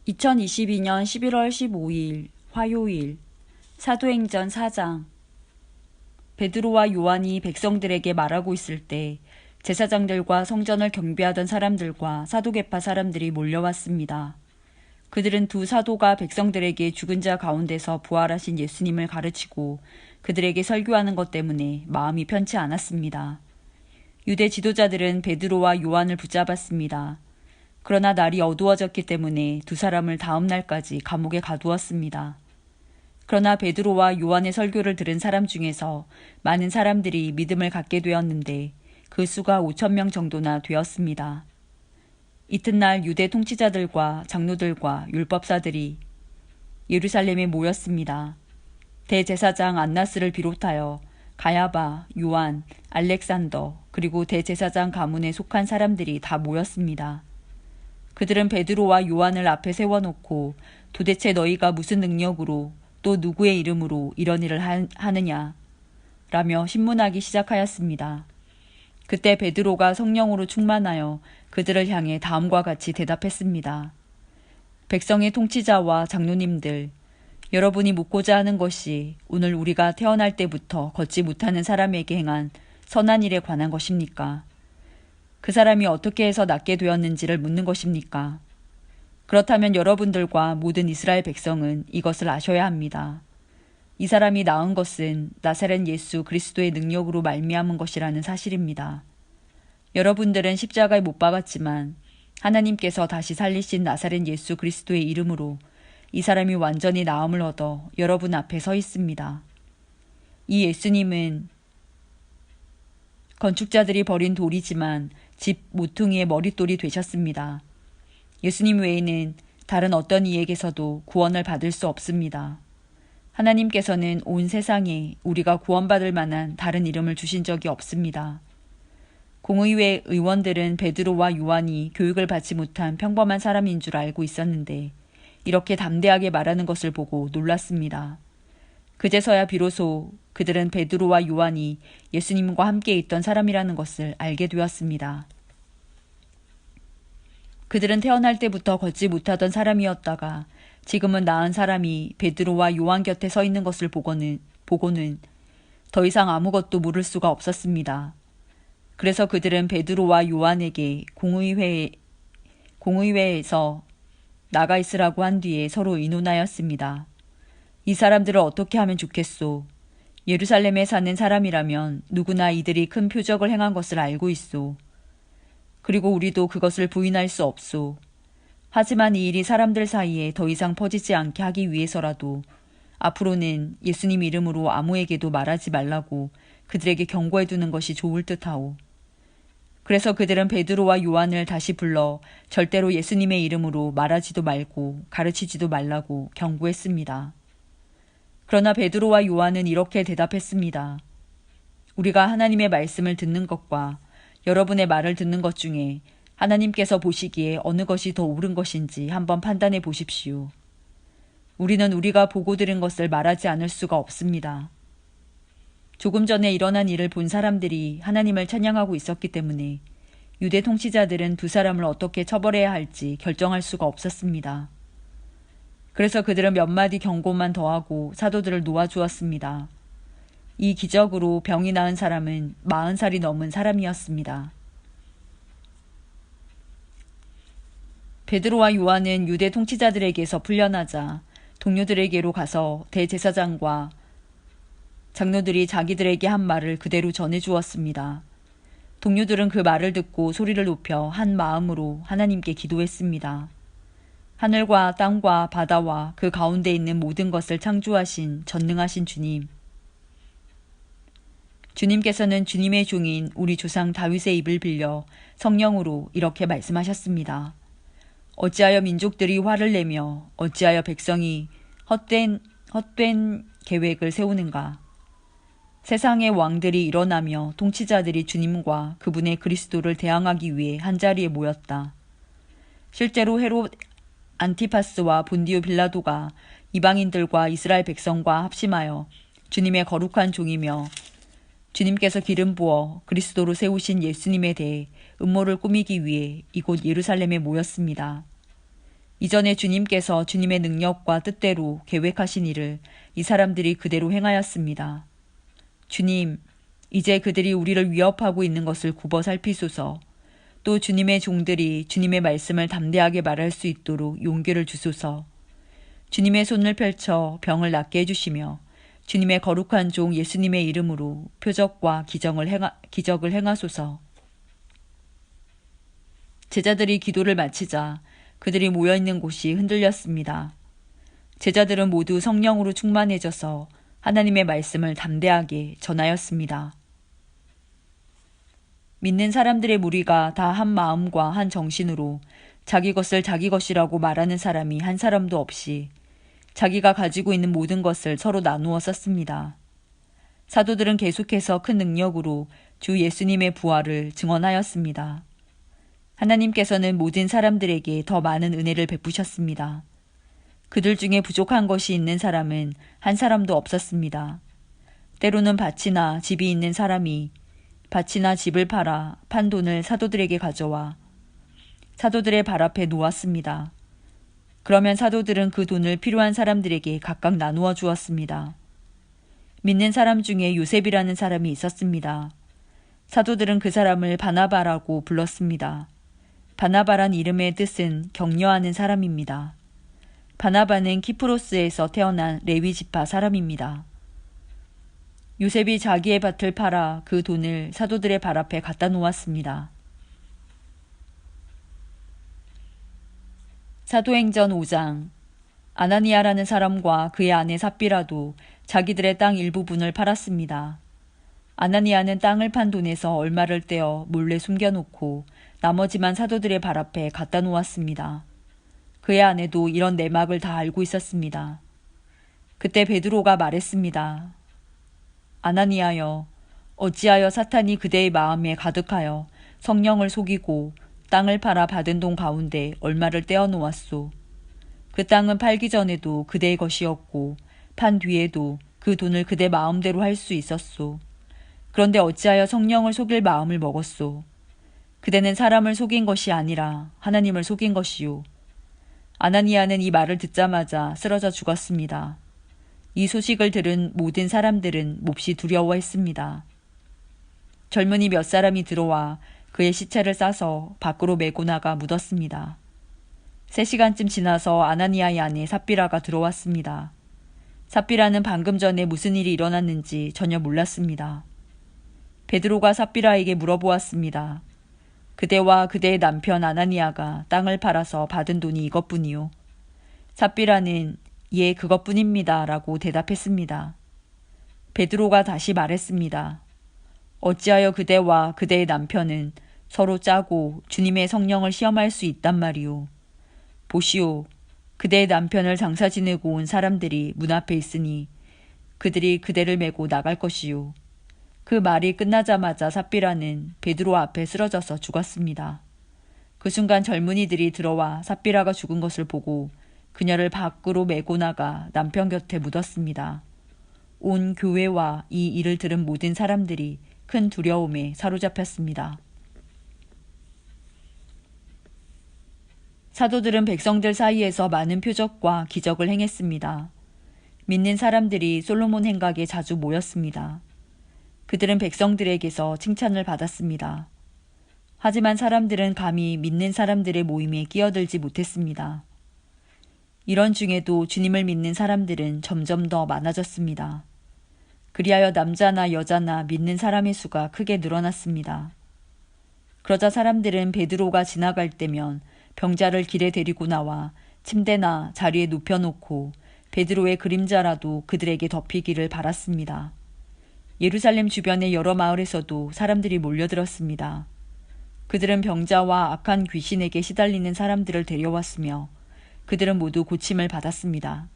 2022년 11월 15일 화요일 사도행전 4장. 베드로와 요한이 백성들에게 말하고 있을 때 제사장들과 성전을 경비하던 사람들과 사도계파 사람들이 몰려왔습니다. 그들은 두 사도가 백성들에게 죽은 자 가운데서 부활하신 예수님을 가르치고 그들에게 설교하는 것 때문에 마음이 편치 않았습니다. 유대 지도자들은 베드로와 요한을 붙잡았습니다. 그러나 날이 어두워졌기 때문에 두 사람을 다음 날까지 감옥에 가두었습니다. 그러나 베드로와 요한의 설교를 들은 사람 중에서 많은 사람들이 믿음을 갖게 되었는데 그 수가 5,000명 정도나 되었습니다. 이튿날 유대 통치자들과 장로들과 율법사들이 예루살렘에 모였습니다. 대제사장 안나스를 비롯하여 가야바, 요한, 알렉산더, 그리고 대제사장 가문에 속한 사람들이 다 모였습니다. 그들은 베드로와 요한을 앞에 세워놓고 도대체 너희가 무슨 능력으로 또 누구의 이름으로 이런 일을 하느냐 라며 신문하기 시작하였습니다. 그때 베드로가 성령으로 충만하여 그들을 향해 다음과 같이 대답했습니다. 백성의 통치자와 장로님들, 여러분이 묻고자 하는 것이 오늘 우리가 태어날 때부터 걷지 못하는 사람에게 행한 선한 일에 관한 것입니까? 그 사람이 어떻게 해서 낫게 되었는지를 묻는 것입니까? 그렇다면 여러분들과 모든 이스라엘 백성은 이것을 아셔야 합니다. 이 사람이 나은 것은 나사렛 예수 그리스도의 능력으로 말미암은 것이라는 사실입니다. 여러분들은 십자가에 못 박았지만 하나님께서 다시 살리신 나사렛 예수 그리스도의 이름으로 이 사람이 완전히 나음을 얻어 여러분 앞에 서 있습니다. 이 예수님은 건축자들이 버린 돌이지만 집 모퉁이의 머릿돌이 되셨습니다. 예수님 외에는 다른 어떤 이에게서도 구원을 받을 수 없습니다. 하나님께서는 온 세상에 우리가 구원받을 만한 다른 이름을 주신 적이 없습니다. 공의회 의원들은 베드로와 요한이 교육을 받지 못한 평범한 사람인 줄 알고 있었는데 이렇게 담대하게 말하는 것을 보고 놀랐습니다. 그제서야 비로소 그들은 베드로와 요한이 예수님과 함께 있던 사람이라는 것을 알게 되었습니다. 그들은 태어날 때부터 걷지 못하던 사람이었다가 지금은 나은 사람이 베드로와 요한 곁에 서 있는 것을 보고는 더 이상 아무것도 물을 수가 없었습니다. 그래서 그들은 베드로와 요한에게 공의회에서 나가 있으라고 한 뒤에 서로 의논하였습니다. 이 사람들을 어떻게 하면 좋겠소? 예루살렘에 사는 사람이라면 누구나 이들이 큰 표적을 행한 것을 알고 있소. 그리고 우리도 그것을 부인할 수 없소. 하지만 이 일이 사람들 사이에 더 이상 퍼지지 않게 하기 위해서라도 앞으로는 예수님 이름으로 아무에게도 말하지 말라고 그들에게 경고해 두는 것이 좋을 듯하오. 그래서 그들은 베드로와 요한을 다시 불러 절대로 예수님의 이름으로 말하지도 말고 가르치지도 말라고 경고했습니다. 그러나 베드로와 요한은 이렇게 대답했습니다. 우리가 하나님의 말씀을 듣는 것과 여러분의 말을 듣는 것 중에 하나님께서 보시기에 어느 것이 더 옳은 것인지 한번 판단해 보십시오. 우리는 우리가 보고 들은 것을 말하지 않을 수가 없습니다. 조금 전에 일어난 일을 본 사람들이 하나님을 찬양하고 있었기 때문에 유대 통치자들은 두 사람을 어떻게 처벌해야 할지 결정할 수가 없었습니다. 그래서 그들은 몇 마디 경고만 더하고 사도들을 놓아주었습니다. 이 기적으로 병이 나은 사람은 40살이 넘은 사람이었습니다. 베드로와 요한은 유대 통치자들에게서 풀려나자 동료들에게로 가서 대제사장과 장로들이 자기들에게 한 말을 그대로 전해주었습니다. 동료들은 그 말을 듣고 소리를 높여 한 마음으로 하나님께 기도했습니다. 하늘과 땅과 바다와 그 가운데 있는 모든 것을 창조하신 전능하신 주님. 주님께서는 주님의 종인 우리 조상 다윗의 입을 빌려 성령으로 이렇게 말씀하셨습니다. 어찌하여 민족들이 화를 내며 어찌하여 백성이 헛된 계획을 세우는가. 세상의 왕들이 일어나며 통치자들이 주님과 그분의 그리스도를 대항하기 위해 한자리에 모였다. 실제로 헤롯 안티파스와 본디오 빌라도가 이방인들과 이스라엘 백성과 합심하여 주님의 거룩한 종이며 주님께서 기름 부어 그리스도로 세우신 예수님에 대해 음모를 꾸미기 위해 이곳 예루살렘에 모였습니다. 이전에 주님께서 주님의 능력과 뜻대로 계획하신 일을 이 사람들이 그대로 행하였습니다. 주님, 이제 그들이 우리를 위협하고 있는 것을 굽어 살피소서. 또 주님의 종들이 주님의 말씀을 담대하게 말할 수 있도록 용기를 주소서. 주님의 손을 펼쳐 병을 낫게 해주시며 주님의 거룩한 종 예수님의 이름으로 표적과 기적을 행하소서. 제자들이 기도를 마치자 그들이 모여있는 곳이 흔들렸습니다. 제자들은 모두 성령으로 충만해져서 하나님의 말씀을 담대하게 전하였습니다. 믿는 사람들의 무리가 다 한 마음과 한 정신으로 자기 것을 자기 것이라고 말하는 사람이 한 사람도 없이 자기가 가지고 있는 모든 것을 서로 나누어 썼습니다. 사도들은 계속해서 큰 능력으로 주 예수님의 부활을 증언하였습니다. 하나님께서는 모든 사람들에게 더 많은 은혜를 베푸셨습니다. 그들 중에 부족한 것이 있는 사람은 한 사람도 없었습니다. 때로는 밭이나 집이 있는 사람이 밭이나 집을 팔아 판 돈을 사도들에게 가져와 사도들의 발 앞에 놓았습니다. 그러면 사도들은 그 돈을 필요한 사람들에게 각각 나누어 주었습니다. 믿는 사람 중에 요셉이라는 사람이 있었습니다. 사도들은 그 사람을 바나바라고 불렀습니다. 바나바란 이름의 뜻은 격려하는 사람입니다. 바나바는 키프로스에서 태어난 레위 지파 사람입니다. 요셉이 자기의 밭을 팔아 그 돈을 사도들의 발 앞에 갖다 놓았습니다. 사도행전 5장. 아나니아라는 사람과 그의 아내 삽비라도 자기들의 땅 일부분을 팔았습니다. 아나니아는 땅을 판 돈에서 얼마를 떼어 몰래 숨겨놓고 나머지만 사도들의 발 앞에 갖다 놓았습니다. 그의 아내도 이런 내막을 다 알고 있었습니다. 그때 베드로가 말했습니다. 아나니아여, 어찌하여 사탄이 그대의 마음에 가득하여 성령을 속이고 땅을 팔아 받은 돈 가운데 얼마를 떼어 놓았소. 그 땅은 팔기 전에도 그대의 것이었고 판 뒤에도 그 돈을 그대 마음대로 할 수 있었소. 그런데 어찌하여 성령을 속일 마음을 먹었소. 그대는 사람을 속인 것이 아니라 하나님을 속인 것이요. 아나니아는 이 말을 듣자마자 쓰러져 죽었습니다. 이 소식을 들은 모든 사람들은 몹시 두려워했습니다. 젊은이 몇 사람이 들어와 그의 시체를 싸서 밖으로 메고 나가 묻었습니다. 3시간쯤 지나서 아나니아의 아내 삽비라가 들어왔습니다. 삽비라는 방금 전에 무슨 일이 일어났는지 전혀 몰랐습니다. 베드로가 삽비라에게 물어보았습니다. 그대와 그대의 남편 아나니아가 땅을 팔아서 받은 돈이 이것뿐이요. 삽비라는 예, 그것뿐입니다 라고 대답했습니다. 베드로가 다시 말했습니다. 어찌하여 그대와 그대의 남편은 서로 짜고 주님의 성령을 시험할 수 있단 말이오. 보시오, 그대의 남편을 장사 지내고 온 사람들이 문 앞에 있으니 그들이 그대를 메고 나갈 것이요. 그 말이 끝나자마자 삽비라는 베드로 앞에 쓰러져서 죽었습니다. 그 순간 젊은이들이 들어와 삽비라가 죽은 것을 보고 그녀를 밖으로 메고 나가 남편 곁에 묻었습니다. 온 교회와 이 일을 들은 모든 사람들이 큰 두려움에 사로잡혔습니다. 사도들은 백성들 사이에서 많은 표적과 기적을 행했습니다. 믿는 사람들이 솔로몬 행각에 자주 모였습니다. 그들은 백성들에게서 칭찬을 받았습니다. 하지만 사람들은 감히 믿는 사람들의 모임에 끼어들지 못했습니다. 이런 중에도 주님을 믿는 사람들은 점점 더 많아졌습니다. 그리하여 남자나 여자나 믿는 사람의 수가 크게 늘어났습니다. 그러자 사람들은 베드로가 지나갈 때면 병자를 길에 데리고 나와 침대나 자리에 눕혀놓고 베드로의 그림자라도 그들에게 덮이기를 바랐습니다. 예루살렘 주변의 여러 마을에서도 사람들이 몰려들었습니다. 그들은 병자와 악한 귀신에게 시달리는 사람들을 데려왔으며 그들은 모두 고침을 받았습니다.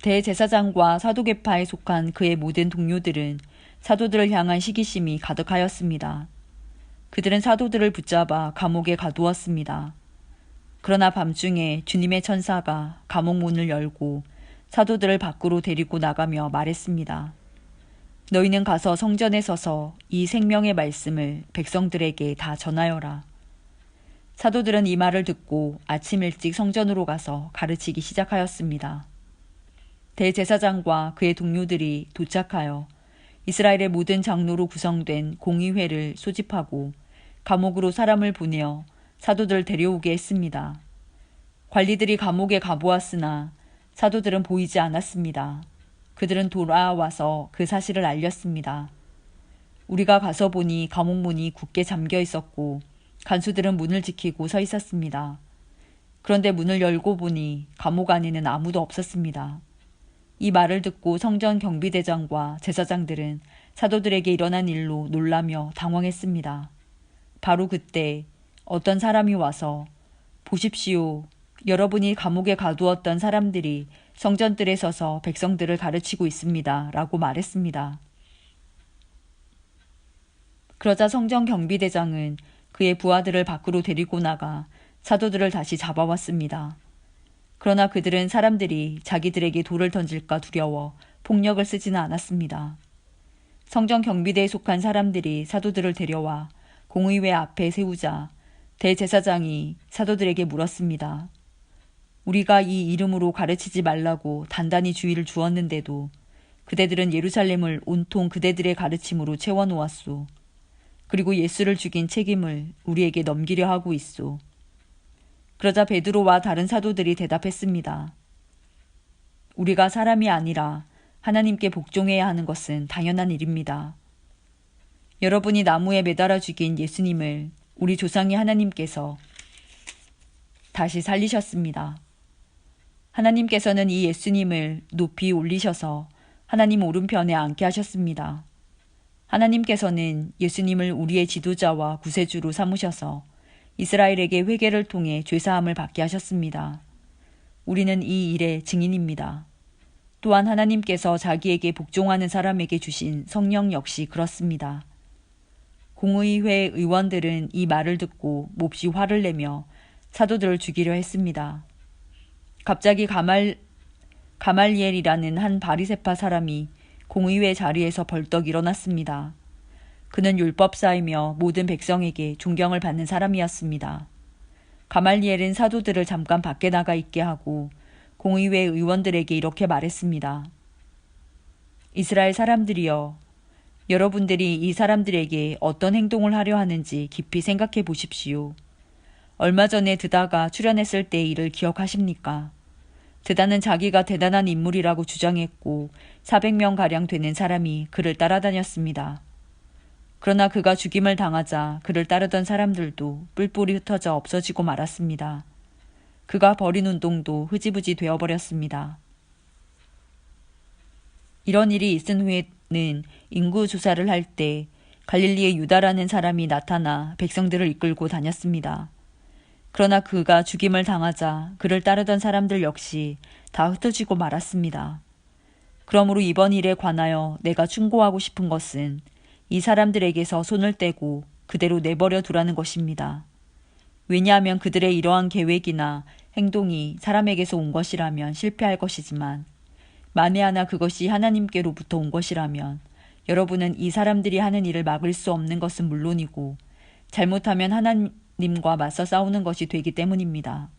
대제사장과 사도계파에 속한 그의 모든 동료들은 사도들을 향한 시기심이 가득하였습니다. 그들은 사도들을 붙잡아 감옥에 가두었습니다. 그러나 밤중에 주님의 천사가 감옥 문을 열고 사도들을 밖으로 데리고 나가며 말했습니다. 너희는 가서 성전에 서서 이 생명의 말씀을 백성들에게 다 전하여라. 사도들은 이 말을 듣고 아침 일찍 성전으로 가서 가르치기 시작하였습니다. 대제사장과 그의 동료들이 도착하여 이스라엘의 모든 장로로 구성된 공의회를 소집하고 감옥으로 사람을 보내어 사도들 데려오게 했습니다. 관리들이 감옥에 가보았으나 사도들은 보이지 않았습니다. 그들은 돌아와서 그 사실을 알렸습니다. 우리가 가서 보니 감옥 문이 굳게 잠겨 있었고 간수들은 문을 지키고 서 있었습니다. 그런데 문을 열고 보니 감옥 안에는 아무도 없었습니다. 이 말을 듣고 성전 경비대장과 제사장들은 사도들에게 일어난 일로 놀라며 당황했습니다. 바로 그때 어떤 사람이 와서 보십시오. 여러분이 감옥에 가두었던 사람들이 성전뜰에 서서 백성들을 가르치고 있습니다. 라고 말했습니다. 그러자 성전 경비대장은 그의 부하들을 밖으로 데리고 나가 사도들을 다시 잡아왔습니다. 그러나 그들은 사람들이 자기들에게 돌을 던질까 두려워 폭력을 쓰지는 않았습니다. 성전 경비대에 속한 사람들이 사도들을 데려와 공의회 앞에 세우자 대제사장이 사도들에게 물었습니다. 우리가 이 이름으로 가르치지 말라고 단단히 주의를 주었는데도 그대들은 예루살렘을 온통 그대들의 가르침으로 채워놓았소. 그리고 예수를 죽인 책임을 우리에게 넘기려 하고 있소. 그러자 베드로와 다른 사도들이 대답했습니다. 우리가 사람이 아니라 하나님께 복종해야 하는 것은 당연한 일입니다. 여러분이 나무에 매달아 죽인 예수님을 우리 조상의 하나님께서 다시 살리셨습니다. 하나님께서는 이 예수님을 높이 올리셔서 하나님 오른편에 앉게 하셨습니다. 하나님께서는 예수님을 우리의 지도자와 구세주로 삼으셔서 이스라엘에게 회개를 통해 죄사함을 받게 하셨습니다. 우리는 이 일의 증인입니다. 또한 하나님께서 자기에게 복종하는 사람에게 주신 성령 역시 그렇습니다. 공의회 의원들은 이 말을 듣고 몹시 화를 내며 사도들을 죽이려 했습니다. 갑자기 가말리엘이라는 한 바리새파 사람이 공의회 자리에서 벌떡 일어났습니다. 그는 율법사이며 모든 백성에게 존경을 받는 사람이었습니다. 가말리엘은 사도들을 잠깐 밖에 나가 있게 하고 공의회 의원들에게 이렇게 말했습니다. 이스라엘 사람들이여, 여러분들이 이 사람들에게 어떤 행동을 하려 하는지 깊이 생각해 보십시오. 얼마 전에 드다가 출연했을 때의 일을 기억하십니까? 드다는 자기가 대단한 인물이라고 주장했고 400명가량 되는 사람이 그를 따라다녔습니다. 그러나 그가 죽임을 당하자 그를 따르던 사람들도 뿔뿔이 흩어져 없어지고 말았습니다. 그가 벌인 운동도 흐지부지 되어버렸습니다. 이런 일이 있은 후에는 인구 조사를 할 때 갈릴리의 유다라는 사람이 나타나 백성들을 이끌고 다녔습니다. 그러나 그가 죽임을 당하자 그를 따르던 사람들 역시 다 흩어지고 말았습니다. 그러므로 이번 일에 관하여 내가 충고하고 싶은 것은 이 사람들에게서 손을 떼고 그대로 내버려 두라는 것입니다. 왜냐하면 그들의 이러한 계획이나 행동이 사람에게서 온 것이라면 실패할 것이지만 만에 하나 그것이 하나님께로부터 온 것이라면 여러분은 이 사람들이 하는 일을 막을 수 없는 것은 물론이고 잘못하면 하나님과 맞서 싸우는 것이 되기 때문입니다.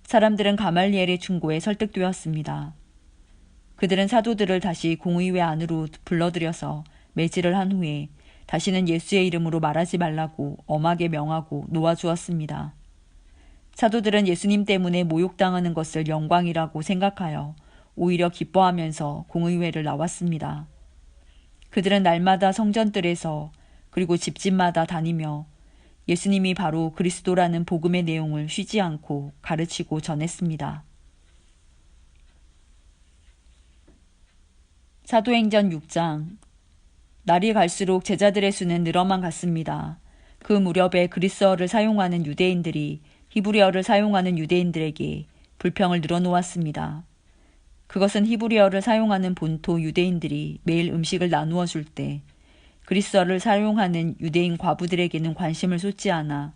사람들은 가말리엘의 충고에 설득되었습니다. 그들은 사도들을 다시 공의회 안으로 불러들여서 매질을 한 후에 다시는 예수의 이름으로 말하지 말라고 엄하게 명하고 놓아주었습니다. 사도들은 예수님 때문에 모욕당하는 것을 영광이라고 생각하여 오히려 기뻐하면서 공의회를 나왔습니다. 그들은 날마다 성전뜰에서 그리고 집집마다 다니며 예수님이 바로 그리스도라는 복음의 내용을 쉬지 않고 가르치고 전했습니다. 사도행전 6장. 날이 갈수록 제자들의 수는 늘어만 갔습니다. 그 무렵에 그리스어를 사용하는 유대인들이 히브리어를 사용하는 유대인들에게 불평을 늘어놓았습니다. 그것은 히브리어를 사용하는 본토 유대인들이 매일 음식을 나누어 줄 때 그리스어를 사용하는 유대인 과부들에게는 관심을 쏟지 않아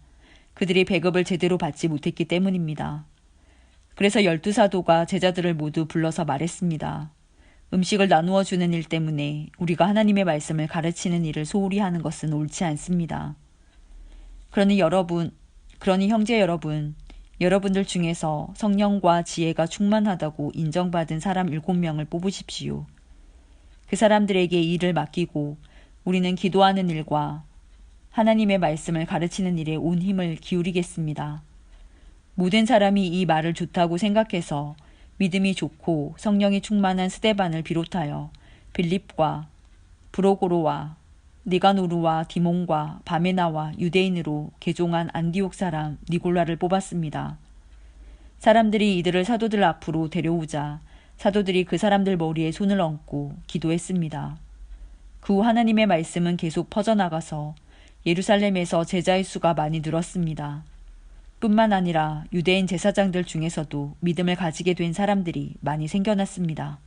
그들이 배급을 제대로 받지 못했기 때문입니다. 그래서 12사도가 제자들을 모두 불러서 말했습니다. 음식을 나누어 주는 일 때문에 우리가 하나님의 말씀을 가르치는 일을 소홀히 하는 것은 옳지 않습니다. 그러니 여러분, 그러니 형제 여러분, 여러분들 중에서 성령과 지혜가 충만하다고 인정받은 사람 7명을 뽑으십시오. 그 사람들에게 일을 맡기고 우리는 기도하는 일과 하나님의 말씀을 가르치는 일에 온 힘을 기울이겠습니다. 모든 사람이 이 말을 좋다고 생각해서 믿음이 좋고 성령이 충만한 스데반을 비롯하여 빌립과 브로고로와 니가노르와 디몬과 바메나와 유대인으로 개종한 안디옥 사람 니골라를 뽑았습니다. 사람들이 이들을 사도들 앞으로 데려오자 사도들이 그 사람들 머리에 손을 얹고 기도했습니다. 그 후 하나님의 말씀은 계속 퍼져나가서 예루살렘에서 제자의 수가 많이 늘었습니다. 뿐만 아니라 유대인 제사장들 중에서도 믿음을 가지게 된 사람들이 많이 생겨났습니다.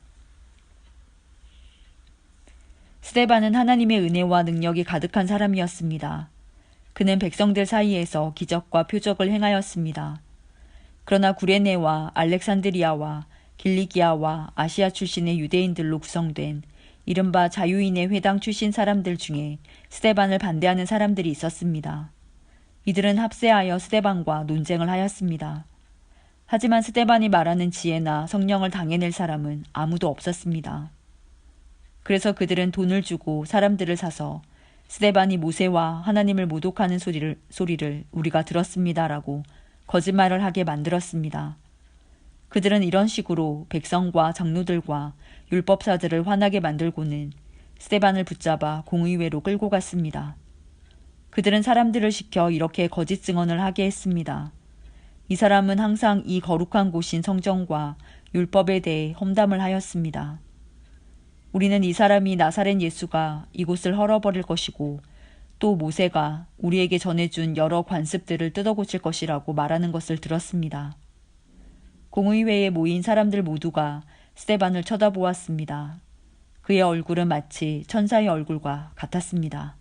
스데반은 하나님의 은혜와 능력이 가득한 사람이었습니다. 그는 백성들 사이에서 기적과 표적을 행하였습니다. 그러나 구레네와 알렉산드리아와 길리기아와 아시아 출신의 유대인들로 구성된 이른바 자유인의 회당 출신 사람들 중에 스데반을 반대하는 사람들이 있었습니다. 이들은 합세하여 스데반과 논쟁을 하였습니다. 하지만 스데반이 말하는 지혜나 성령을 당해낼 사람은 아무도 없었습니다. 그래서 그들은 돈을 주고 사람들을 사서 스데반이 모세와 하나님을 모독하는 소리를 우리가 들었습니다라고 거짓말을 하게 만들었습니다. 그들은 이런 식으로 백성과 장로들과 율법사들을 화나게 만들고는 스데반을 붙잡아 공의회로 끌고 갔습니다. 그들은 사람들을 시켜 이렇게 거짓 증언을 하게 했습니다. 이 사람은 항상 이 거룩한 곳인 성전과 율법에 대해 험담을 하였습니다. 우리는 이 사람이 나사렛 예수가 이곳을 헐어버릴 것이고 또 모세가 우리에게 전해준 여러 관습들을 뜯어고칠 것이라고 말하는 것을 들었습니다. 공의회에 모인 사람들 모두가 스데반을 쳐다보았습니다. 그의 얼굴은 마치 천사의 얼굴과 같았습니다.